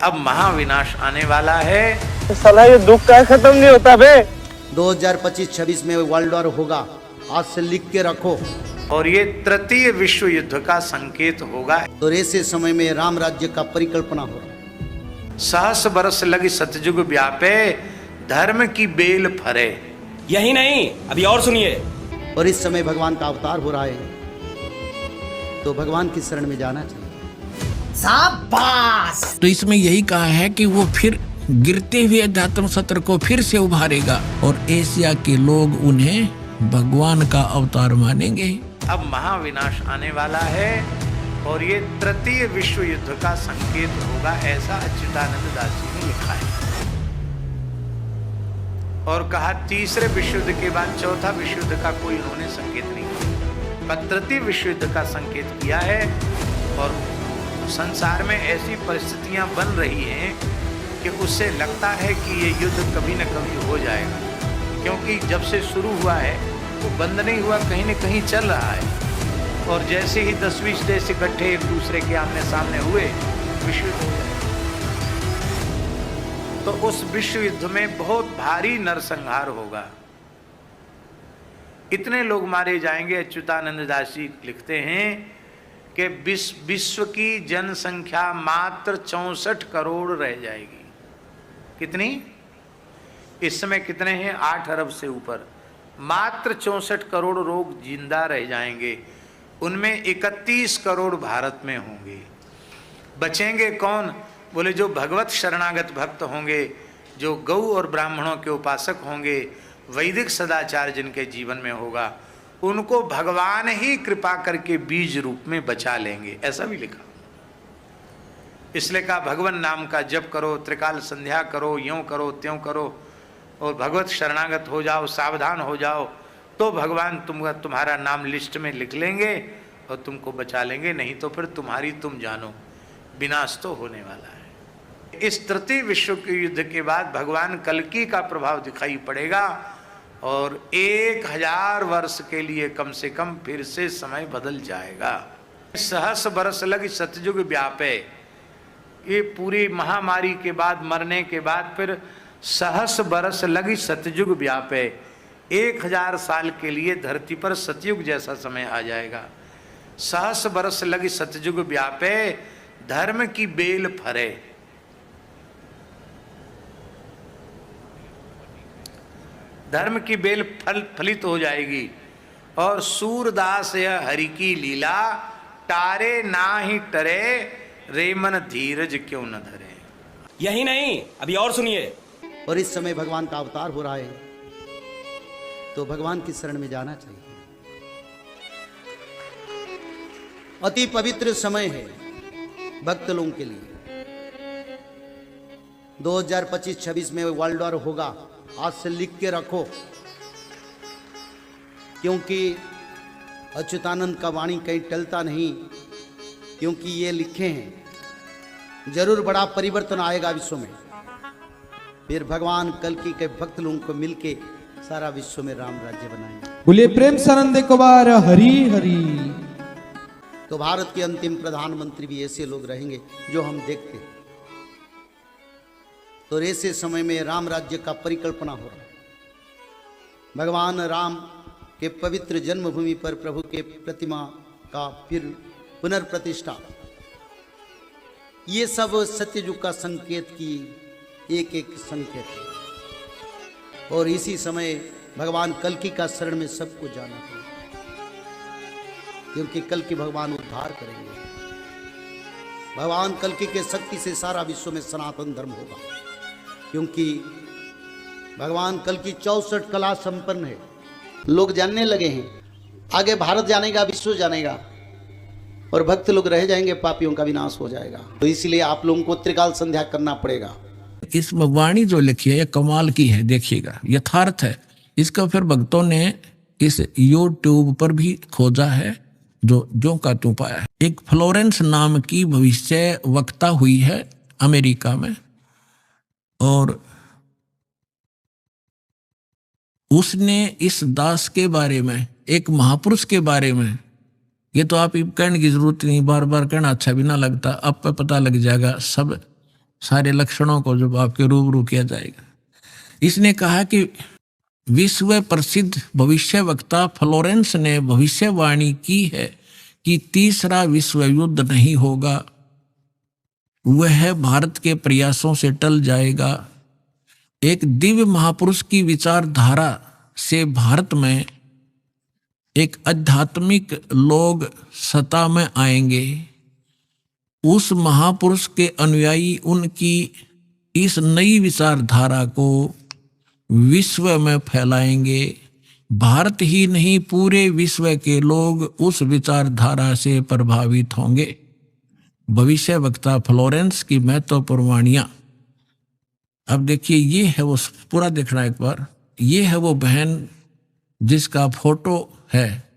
अब महाविनाश आने वाला है। साला ये दुख का खत्म नहीं होता बे। 2025-26 में वर्ल्ड वॉर होगा, आज से लिख के रखो। और ये तृतीय विश्व युद्ध का संकेत होगा। तो ऐसे समय में राम राज्य का परिकल्पना हो रहा। सहस बरस लगी सतयुग व्यापे, धर्म की बेल फरे। यही नहीं, अभी और सुनिए। और इस समय भगवान का अवतार हो रहा है, तो भगवान की शरण में जाना चाहिए। शाबाश। तो इसमें यही कहा है कि वो फिर गिरते हुए अध्यात्म सत्र को फिर से उभारेगा और एशिया के लोग उन्हें भगवान का अवतार मानेंगे। अब महाविनाश आने वाला है और ये तृतीय विश्व युद्ध का संकेत होगा, ऐसा अच्युतानंद दास जी ने लिखा है। और कहा तीसरे विश्व युद्ध के बाद चौथा विश्व युद्ध का कोई उन्होंने संकेत नहीं किया, पर तृतीय विश्व युद्ध का संकेत किया है। और संसार में ऐसी परिस्थितियां बन रही हैं कि उससे लगता है कि ये युद्ध कभी न कभी हो जाएगा, क्योंकि जब से शुरू हुआ है वो बंद नहीं हुआ, कहीं न कहीं चल रहा है। और जैसे ही 10-20 देश इकट्ठे एक दूसरे के आमने सामने हुए, विश्व युद्ध हो गया। तो उस विश्व युद्ध में बहुत भारी नरसंहार होगा, इतने लोग मारे जाएंगे। अच्युतानंद दास जी लिखते हैं कि विश्व की जनसंख्या मात्र 64 करोड़ रह जाएगी। कितनी? इस समय कितने हैं? 8 अरब से ऊपर। मात्र 64 करोड़ लोग जिंदा रह जाएंगे, उनमें 31 करोड़ भारत में होंगे। बचेंगे कौन? बोले जो भगवत शरणागत भक्त होंगे, जो गौ और ब्राह्मणों के उपासक होंगे, वैदिक सदाचार जिनके जीवन में होगा, उनको भगवान ही कृपा करके बीज रूप में बचा लेंगे, ऐसा भी लिखा। इसलिए कहा भगवान नाम का जप करो, त्रिकाल संध्या करो, यूं करो त्यों करो और भगवत शरणागत हो जाओ, सावधान हो जाओ, तो भगवान तुम्हारा नाम लिस्ट में लिख लेंगे और तुमको बचा लेंगे। नहीं तो फिर तुम्हारी तुम जानो, विनाश तो होने वाला है। इस तृतीय विश्व के युद्ध के बाद भगवान कल्कि का प्रभाव दिखाई पड़ेगा और 1000 वर्ष के लिए कम से कम फिर से समय बदल जाएगा। सहस बरस लगी सतयुग व्यापे, ये पूरी महामारी के बाद, मरने के बाद फिर सहस बरस लगी सतयुग व्यापे, 1000 साल के लिए धरती पर सतयुग जैसा समय आ जाएगा। सहस बरस लगी सतयुग व्यापे, धर्म की बेल फरे। धर्म की बेल फलित हो जाएगी और सूरदास यह हरि की लीला, टारे ना ही टरे, रेमन धीरज क्यों न धरे। यही नहीं, अभी और सुनिए। और इस समय भगवान का अवतार हो रहा है, तो भगवान की शरण में जाना चाहिए। अति पवित्र समय है भक्त लोगों के लिए। 2025-26 में वर्ल्ड वॉर होगा, आज से लिख के रखो, क्योंकि अच्युतानंद का वाणी कहीं टलता नहीं, क्योंकि ये लिखे हैं जरूर बड़ा परिवर्तन आएगा विश्व में। फिर भगवान कल्कि के भक्त लोगों को मिलके सारा विश्व में राम राज्य बनाएंगे। बोले प्रेम सानंद को बार हरी हरी। तो भारत के अंतिम प्रधानमंत्री भी ऐसे लोग रहेंगे जो हम देखते हैं। तो ऐसे समय में राम राज्य का परिकल्पना हो रहा है। भगवान राम के पवित्र जन्मभूमि पर प्रभु के प्रतिमा का फिर पुनर्प्रतिष्ठा, ये सब सत्ययुग का संकेत की एक एक संकेत है। और इसी समय भगवान कल्कि का शरण में सबको जाना चाहिए, क्योंकि कल्कि भगवान उद्धार करेंगे। भगवान कल्कि के शक्ति से सारा विश्व में सनातन धर्म होगा, क्योंकि भगवान कल्कि 64 कला संपन्न है। लोग जानने लगे हैं, आगे भारत जानेगा, विश्व जानेगा, और भक्त लोग रह जाएंगे, पापियों का विनाश हो जाएगा। तो इसलिए आप लोगों को त्रिकाल संध्या करना पड़ेगा। इसमें वाणी जो लिखी है ये कमाल की है, देखिएगा, यथार्थ है। इसका फिर भक्तों ने इस YouTube पर भी खोजा है, जो का तू पाया है। एक फ्लोरेंस नाम की भविष्य वक्ता हुई है अमेरिका में, और उसने इस दास के बारे में, एक महापुरुष के बारे में, ये तो आप कहने की जरूरत नहीं, बार बार कहना अच्छा भी ना लगता, अब पे पता लग जाएगा सब सारे लक्षणों को जब आपके रूबरू किया जाएगा। इसने कहा कि विश्व प्रसिद्ध भविष्य वक्ता फ्लोरेंस ने भविष्यवाणी की है कि तीसरा विश्व युद्ध नहीं होगा, वह भारत के प्रयासों से टल जाएगा। एक दिव्य महापुरुष की विचारधारा से भारत में एक आध्यात्मिक लोग सत्ता में आएंगे। उस महापुरुष के अनुयायी उनकी इस नई विचारधारा को विश्व में फैलाएंगे। भारत ही नहीं, पूरे विश्व के लोग उस विचारधारा से प्रभावित होंगे। भविष्य वक्ता फ्लोरेंस की महत्वपूर्ण वाणियां। अब देखिए, ये है वो, पूरा देखना एक बार। ये है वो बहन जिसका फोटो है,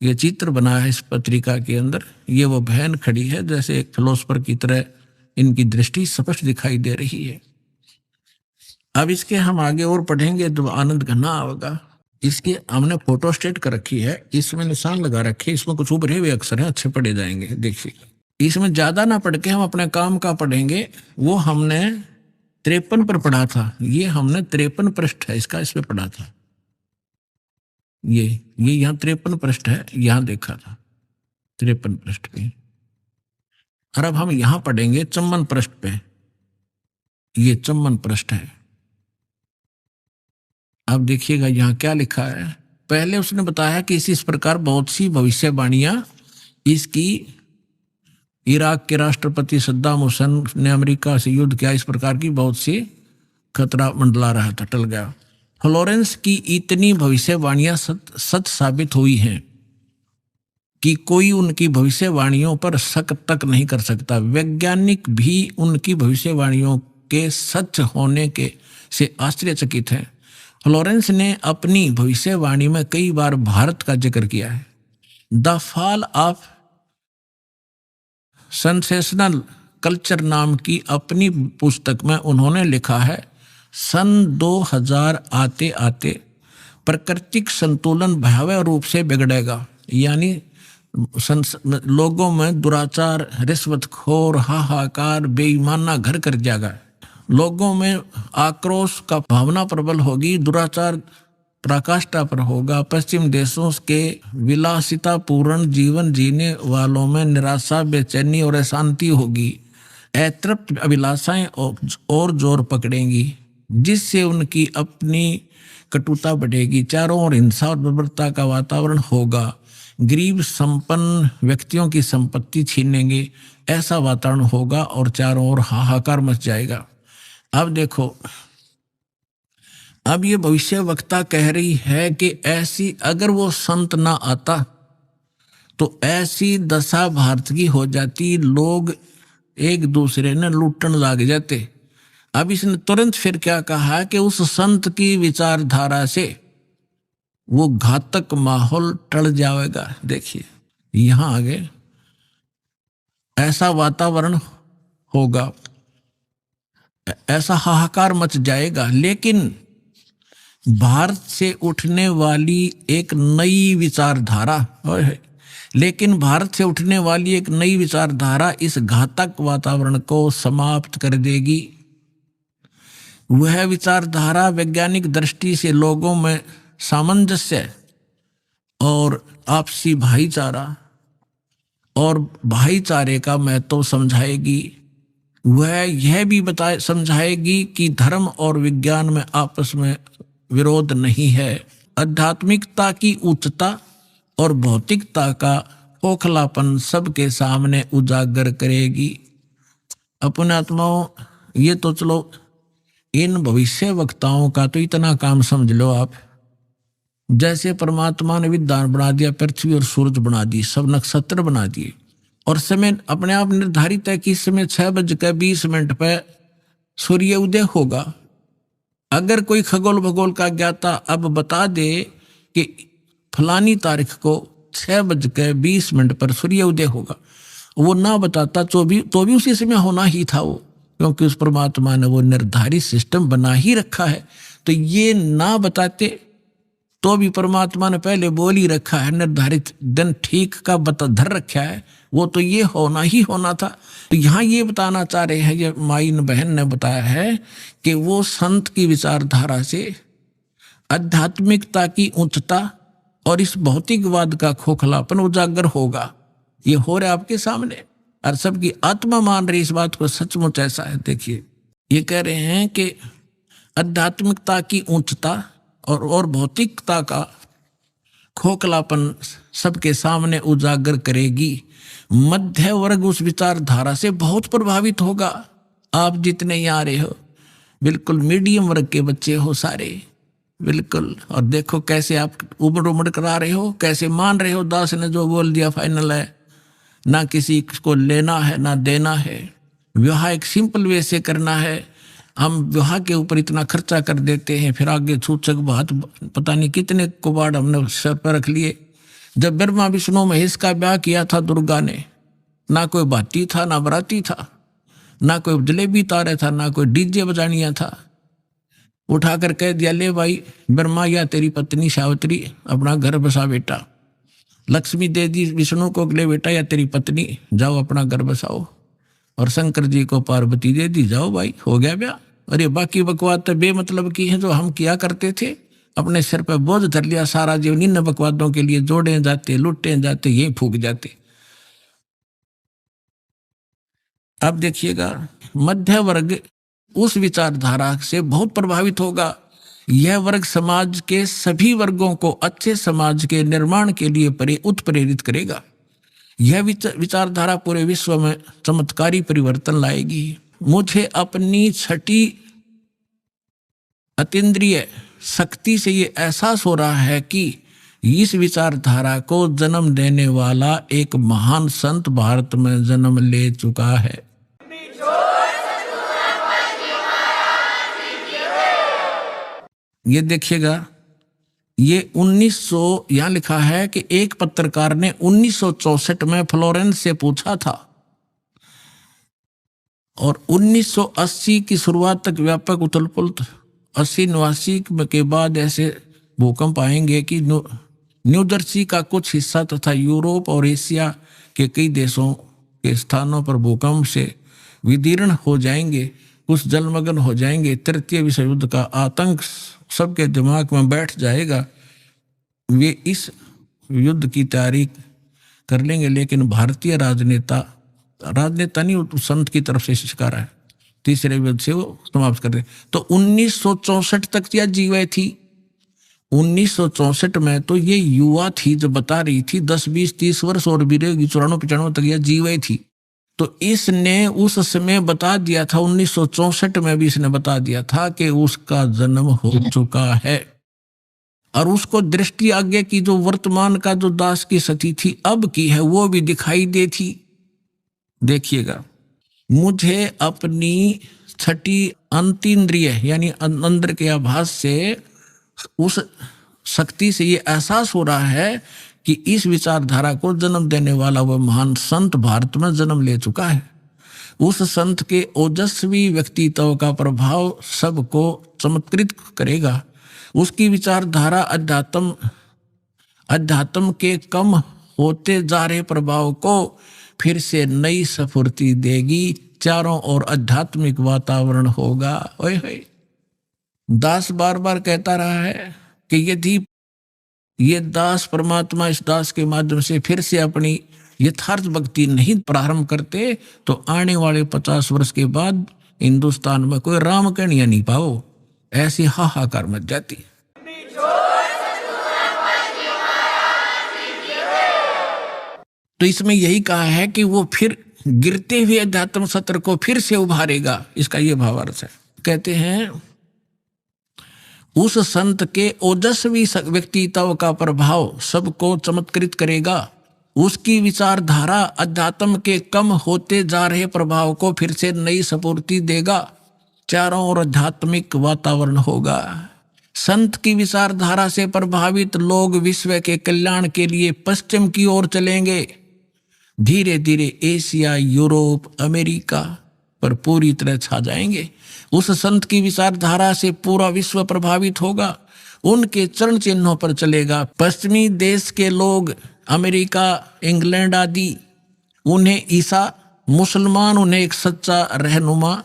ये चित्र बना है इस पत्रिका के अंदर। ये वो बहन खड़ी है, जैसे एक फिलोसफर की तरह इनकी दृष्टि स्पष्ट दिखाई दे रही है। अब इसके हम आगे और पढ़ेंगे तो आनंद घना होगा। इसके हमने फोटो स्टेट कर रखी है, इसमें निशान लगा रखे, इसमें कुछ उभरे हुए अक्षर हैं, अच्छे पढ़े जाएंगे। देखिए, इसमें ज्यादा ना पढ़ के हम अपने काम का पढ़ेंगे। वो हमने 53 पर पढ़ा था, ये हमने 53 पृष्ठ है इसका, इस पे पढ़ा था। ये यहाँ 53 पृष्ठ है, यहाँ देखा था 53 पृष्ठ पे। और अब हम यहाँ पढ़ेंगे 54 पृष्ठ पे। ये 54 पृष्ठ है। अब देखिएगा यहाँ क्या लिखा है। पहले उसने बताया कि इस प्रकार बहुत सी भविष्यवाणियां इसकी, इराक के राष्ट्रपति सद्दाम हुसैन ने अमेरिका से युद्ध किया, इस प्रकार की बहुत सी खतरा मंडला रहा था, टल गया। फ्लोरेंस की इतनी भविष्यवाणियां सच साबित हुई हैं कि कोई उनकी भविष्यवाणियों पर शक तक नहीं कर सकता। वैज्ञानिक भी उनकी भविष्यवाणियों के सच होने के से आश्चर्यचकित हैं। फ्लोरेंस ने अपनी भविष्यवाणी में कई बार भारत का जिक्र किया है। The fall of sensational culture नाम की अपनी पुस्तक में उन्होंने लिखा है, सन 2000 आते आते प्राकृतिक संतुलन भयावह रूप से बिगड़ेगा। यानी लोगों में दुराचार, रिश्वतखोर, हाहाकार, बेईमाना घर कर जाएगा। लोगों में आक्रोश का भावना प्रबल होगी, दुराचार पराकाष्ठा पर होगा। पश्चिम देशों के विलासितापूर्ण जीवन जीने वालों में निराशा, बेचैनी और अशांति होगी। अतृप्त अभिलाषाएं और जोर पकड़ेंगी, जिससे उनकी अपनी कटुता बढ़ेगी। चारों ओर हिंसा और बर्बरता का वातावरण होगा। गरीब संपन्न व्यक्तियों की संपत्ति छीनेंगे, ऐसा वातावरण होगा और चारों ओर हाहाकार मच जाएगा। अब देखो, अब ये भविष्य वक्ता कह रही है कि ऐसी, अगर वो संत ना आता तो ऐसी दशा भारत की हो जाती, लोग एक दूसरे ने लूटने लग जाते। अब इसने तुरंत फिर क्या कहा कि उस संत की विचारधारा से वो घातक माहौल टल जाएगा। देखिए यहां आगे, ऐसा वातावरण होगा, ऐसा हाहाकार मच जाएगा। लेकिन भारत से उठने वाली एक नई विचारधारा, इस घातक वातावरण को समाप्त कर देगी। वह विचारधारा वैज्ञानिक दृष्टि से लोगों में सामंजस्य और आपसी भाईचारा और भाईचारे का महत्व समझाएगी। वह यह भी समझाएगी कि धर्म और विज्ञान में आपस में विरोध नहीं है। आध्यात्मिकता की उच्चता और भौतिकता का खोखलापन सबके सामने उजागर करेगी। अपने आत्माओं, ये तो चलो इन भविष्य वक्ताओं का तो इतना काम समझ लो आप, जैसे परमात्मा ने विद्वान बना दिया, पृथ्वी और सूरज बना दी, सब नक्षत्र बना दिए, और समय अपने आप निर्धारित है कि इस समय 6:20 पर सूर्य उदय होगा। अगर कोई खगोल भगोल का ज्ञाता अब बता दे कि फलानी तारीख को 6:20 पर सूर्य उदय होगा, वो ना बताता तो भी उसी समय होना ही था वो, क्योंकि उस परमात्मा ने वो निर्धारित सिस्टम बना ही रखा है। तो ये ना बताते तो भी परमात्मा ने पहले बोल ही रखा है, निर्धारित दिन ठीक का बता धर रखा है, वो तो ये होना ही होना था। तो यहाँ ये बताना चाह रहे हैं, ये माई बहन ने बताया है कि वो संत की विचारधारा से आध्यात्मिकता की उच्चता और इस भौतिकवाद का खोखलापन उजागर होगा। ये हो रहा है आपके सामने और सबकी आत्मा मान रही इस बात को, सचमुच ऐसा है। देखिए ये कह रहे हैं कि आध्यात्मिकता की उच्चता और भौतिकता का खोखलापन सबके सामने उजागर करेगी। मध्य वर्ग उस विचारधारा से बहुत प्रभावित होगा। आप जितने ही आ रहे हो बिल्कुल मीडियम वर्ग के बच्चे हो सारे, बिल्कुल, और देखो कैसे आप उमड़ उमड़ करा रहे हो, कैसे मान रहे हो दास ने जो बोल दिया फाइनल है, ना किसी को लेना है ना देना है, विवाह एक सिंपल वे से करना है। हम विवाह के ऊपर इतना खर्चा कर देते हैं, फिर आगे सूचक बात पता नहीं कितने कुबाड़ हमने सर पर रख लिए। जब ब्रह्मा विष्णु महेश का ब्याह किया था दुर्गा ने, ना कोई भाती था ना बराती था, ना कोई जलेबी तारे था, ना कोई डीजे बजानिया था। उठाकर कह दिया, ले भाई ब्रह्मा या तेरी पत्नी सावित्री अपना घर बसा बेटा। लक्ष्मी दे दी विष्णु को, ले बेटा या तेरी पत्नी जाओ अपना घर बसाओ। और शंकर जी को पार्वती दे दी, जाओ भाई हो गया ब्याह। अरे बाकी बकवाद तो बेमतलब की है जो हम किया करते थे, अपने सिर पर बोझ धर लिया सारा जीवन इन बकवादों के लिए, जोड़े जाते लुटे जाते यही फूक जाते। अब देखिएगा मध्य वर्ग उस विचारधारा से बहुत प्रभावित होगा। यह वर्ग समाज के सभी वर्गों को अच्छे समाज के निर्माण के लिए उत्प्रेरित करेगा। यह विचारधारा पूरे विश्व में चमत्कारी परिवर्तन लाएगी। मुझे अपनी छठी अतीन्द्रिय शक्ति से ये एहसास हो रहा है कि इस विचारधारा को जन्म देने वाला एक महान संत भारत में जन्म ले चुका है। ये देखिएगा, ये 1900 यहाँ लिखा है कि एक पत्रकार ने 1964 में फ्लोरेंस से पूछा था और 1980 की शुरुआत तक व्यापक उथल-पुथल 80-89 के बाद ऐसे भूकंप आएंगे कि न्यू जर्सी का कुछ हिस्सा तथा यूरोप और एशिया के कई देशों के स्थानों पर भूकंप से विदीर्ण हो जाएंगे, कुछ जलमग्न हो जाएंगे। तृतीय विश्व युद्ध का आतंक सबके दिमाग में बैठ जाएगा। वे इस युद्ध की तैयारी कर लेंगे, लेकिन भारतीय राजनेता नहीं संत की तरफ से शिकार है, तीसरे युद्ध से वो समाप्त कर दे। तो 1964 तक यह जीवे थी। 1964 में तो ये युवा थी जो बता रही थी, 10, 20, 30 वर्ष और भी रहेगी, 94-95 तक यह जीवे थी। तो इसने उस समय बता दिया था, 1964 में भी इसने बता दिया था कि उसका जन्म हो चुका है। और उसको दृष्टि आगे की जो वर्तमान का जो दास की सती थी अब की है वो भी दिखाई दे थी। देखिएगा, मुझे अपनी छठी अंतीन्द्रिय यानी अंदर के आभास से उस शक्ति से ये एहसास हो रहा है कि इस विचारधारा को जन्म देने वाला वह महान संत भारत में जन्म ले चुका है। उस संत के ओजस्वी व्यक्तित्व का प्रभाव सबको चमत्कृत करेगा। उसकी विचारधारा अध्यात्म के कम होते जा रहे प्रभाव को फिर से नई स्फूर्ति देगी। चारों ओर आध्यात्मिक वातावरण होगा। ओए होए, दास बार बार कहता रहा है कि यदि ये दास परमात्मा इस दास के माध्यम से फिर से अपनी यथार्थ भक्ति नहीं प्रारंभ करते तो आने वाले 50 वर्ष के बाद हिंदुस्तान में कोई राम कहानियां नहीं पाओ, ऐसी हाहाकार मच जाती। तो इसमें यही कहा है कि वो फिर गिरते हुए अध्यात्म सत्र को फिर से उभारेगा। इसका ये भावार्थ है। कहते हैं उस संत के ओजस्वी व्यक्तित्व का प्रभाव सबको चमत्कृत करेगा। उसकी विचारधारा अध्यात्म के कम होते जा रहे प्रभाव को फिर से नई स्फूर्ति देगा। चारों ओर आध्यात्मिक वातावरण होगा। संत की विचारधारा से प्रभावित लोग विश्व के कल्याण के लिए पश्चिम की ओर चलेंगे। धीरे धीरे एशिया, यूरोप, अमेरिका पर पूरी तरह छा जाएंगे। उस संत की विचारधारा से पूरा विश्व प्रभावित होगा। उनके चरण चिन्हों पर चलेगा। पश्चिमी देश के लोग, अमेरिका, इंग्लैंड आदि, उन्हें ईसा, मुसलमान उन्हें एक सच्चा रहनुमा,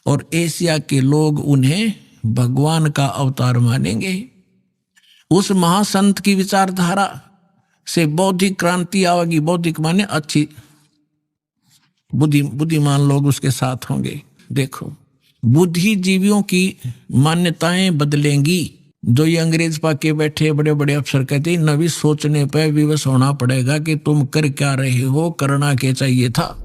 और एशिया के लोग उन्हें भगवान का अवतार मानेंगे। उस महासंत की विचारधारा से बौद्धिक क्रांति आएगी। बौद्धिक माने अच्छी बुद्धिमान लोग उसके साथ होंगे। देखो, बुद्धिजीवियों की मान्यताएं बदलेंगी। जो ये अंग्रेज पाके बैठे बड़े बड़े अफसर कहते, नवी सोचने पर विवश होना पड़ेगा कि तुम कर क्या रहे हो, करना क्या चाहिए था।